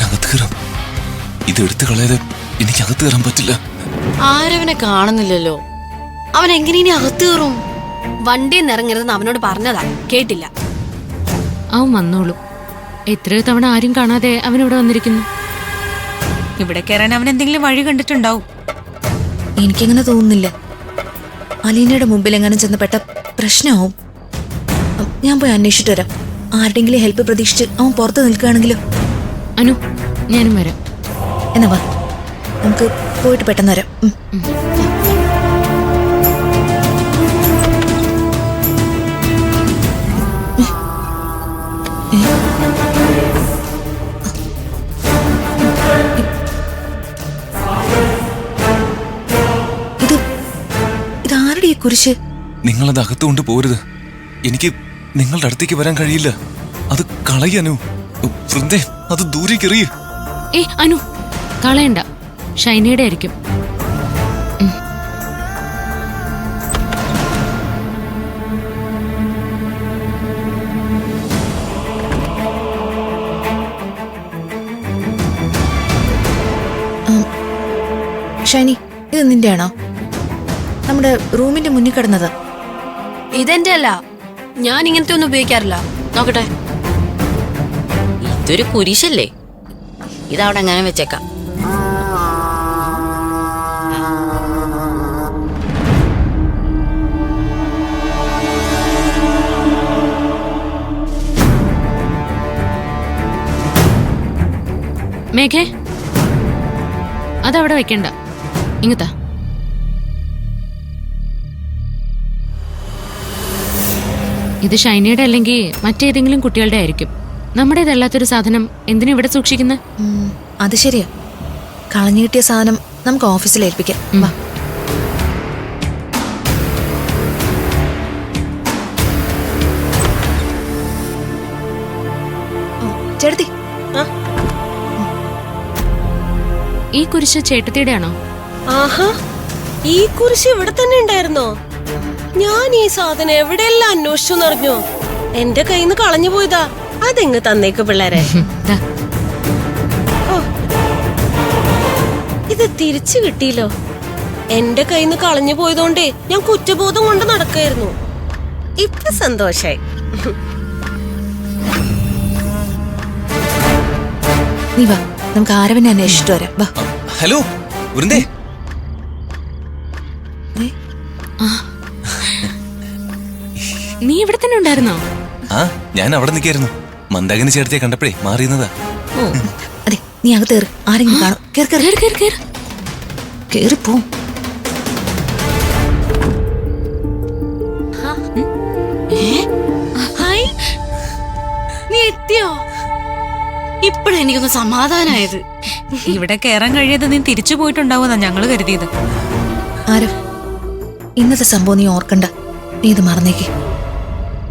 ഞാൻ അകത്ത് കയറാം. ഇത് എടുത്തു കളയാതെ എനിക്ക് അകത്ത് കയറാൻ പറ്റില്ല. ആരവനെ കാണുന്നില്ലല്ലോ, അവൻ എങ്ങനെ ഇനി അകത്ത് കയറും? വണ്ടിയിൽ നിന്ന് ഇറങ്ങരുതെന്ന് അവനോട് പറഞ്ഞതാ, കേട്ടില്ല. അവൻ വന്നോളൂ. എത്രയോ തവണ ആരും കാണാതെ അവനിവിടെ വന്നിരിക്കുന്നു. ഇവിടെ കയറാൻ അവൻ എന്തെങ്കിലും വഴി കണ്ടിട്ടുണ്ടാവും. എനിക്കങ്ങനെ തോന്നുന്നില്ല. അലീനയുടെ മുമ്പിൽ എങ്ങനെ ചെന്നപ്പെട്ട പ്രശ്നമാവും. ഞാൻ പോയി അന്വേഷിച്ചിട്ട് വരാം. ആരുടെങ്കിലും ഹെൽപ്പ് പ്രതീക്ഷിച്ച് അവൻ പുറത്ത് നിൽക്കുകയാണെങ്കിലോ? അനു, ഞാനും വരാം. എന്നാ വാ, നമുക്ക് പോയിട്ട് പെട്ടെന്ന് വരാം. ഇതാരുടെ ഈ കുരിശ്? നിങ്ങളത് അകത്തുകൊണ്ട് പോരുത്. എനിക്ക് നിങ്ങളുടെ അടുത്തേക്ക് വരാൻ കഴിയില്ല. അത് കളയാനു. വൃന്ദേ, അത് ദൂരേക്ക് എറിയ്. അനു, കളയണ്ട. ഷൈനയുടെ ആയിരിക്കും. ഷൈനി, ഇത് നിന്റെ ആണോ? നമ്മുടെ റൂമിന്റെ മുന്നിൽ കിടന്നത്. ഇതെന്റെ അല്ല, ഞാൻ ഇങ്ങനത്തെ ഒന്നും ഉപയോഗിക്കാറില്ല. നോക്കട്ടെ, ഇതൊരു കുരിശല്ലേ? ഇതവിടെ എങ്ങനെ വെച്ചേക്കാം. മേഘേ, അതവിടെ വെക്കണ്ട. ഇങ്ങത്താ. ഇത് ഷൈനയുടെ അല്ലെങ്കിൽ മറ്റേതെങ്കിലും കുട്ടികളുടെ ആയിരിക്കും. നമ്മുടേതല്ലാത്തൊരു സാധനം എന്തിനാ ഇവിടെ സൂക്ഷിക്കുന്നത്? അത് ശരിയാ. കളഞ്ഞു കിട്ടിയ സാധനം നമുക്ക് ഓഫീസിൽ ഏൽപ്പിക്കാം. വാ. ചേട്ടത്തി, ഈ കുരിശ് ചേട്ടത്തിയുടെ ആണോ? ആഹാ, ഈ കുരിശ് ഇവിടെ തന്നെ ഉണ്ടായിരുന്നോ? ഞാൻ ഈ സാധനം എവിടെയെല്ലാം അന്വേഷിച്ചു നിറഞ്ഞു. എന്റെ കയ്യിൽ നിന്ന് കളഞ്ഞു പോയതാ. അതെങ്ങ് തന്നേക്ക് പിള്ളേരെ. ഇത് തിരിച്ചു കിട്ടിയില്ലോ. എന്റെ കയ്യിൽ നിന്ന് കളഞ്ഞു പോയതുകൊണ്ടേ ഞാൻ കുറ്റബോധം കൊണ്ട് നടക്കായിരുന്നു. ഇപ്പൊ സന്തോഷായി. നീ വാ, നമുക്ക് ആരവനെ അന്വേഷിച്ചിട്ട് വരാം. വാ. ഹലോ വൃന്ദേ. നീ ഇവിടെ തന്നെ ഉണ്ടായിരുന്നോ? ആ, ഞാൻ അവിടെ നിൽക്കായിരുന്നു. മന്ദാകിനി ചേർത്തിയെ കണ്ടപ്പോഴേ മാറിയുന്നതാ. അതെ, നീ അകത്ത് കയറി. ആരെങ്കിലും കാണും. കേറിപ്പോ. നീ എത്തിയോ? ഇപ്പഴെനിക്കൊന്ന് സമാധാനായത്. ഇവിടെ കയറാൻ കഴിയാതെ നീ തിരിച്ചു പോയിട്ടുണ്ടാവുമെന്നാ ഞങ്ങള് കരുതിയത്. ആരവ്, ഇന്നത്തെ സംഭവം നീ ഓർക്കണ്ട. നീ ഇത് മറന്നേക്ക്.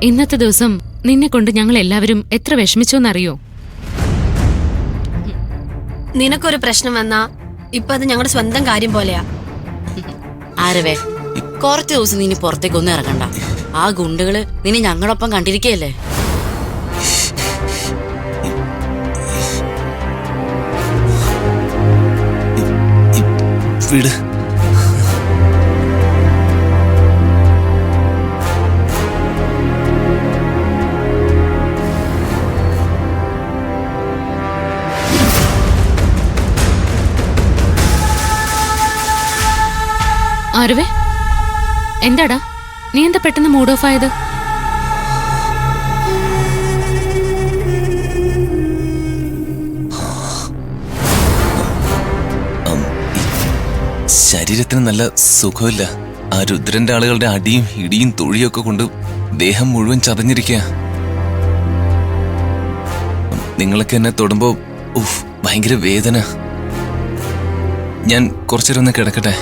ഇന്നത്തെ ദിവസം നിന്നെ കൊണ്ട് ഞങ്ങൾ എല്ലാവരും എത്ര വിഷമിച്ചോന്നറിയോ? നിനക്കൊരു പ്രശ്നം വന്നാ ഇപ്പൊ അത് ഞങ്ങളുടെ സ്വന്തം കാര്യം പോലെയാ. ആരവേ, കുറച്ച് ദിവസം നീ പുറത്തേക്കൊന്നും ഇറങ്ങണ്ട. ആ ഗുണ്ടുകള് നിന്നെ ഞങ്ങളൊപ്പം കണ്ടിരിക്കയല്ലേ. വീട് ആരവേ, എന്താടാ നീ എന്താ പെട്ടെന്ന് മൂഡ് ഓഫ് ആയത്? ശരീരത്തിന് നല്ല സുഖമില്ല. ആ രുദ്രന്റെ ആളുകളുടെ അടിയും ഇടിയും തൊഴിയൊക്കെ കൊണ്ട് ദേഹം മുഴുവൻ ചതഞ്ഞിരിക്കുക. നിങ്ങളൊക്കെ എന്നെ തൊടുമ്പോ ഭയങ്കര വേദന. ഞാൻ കുറച്ചേരം ഒന്ന് കിടക്കട്ടെ.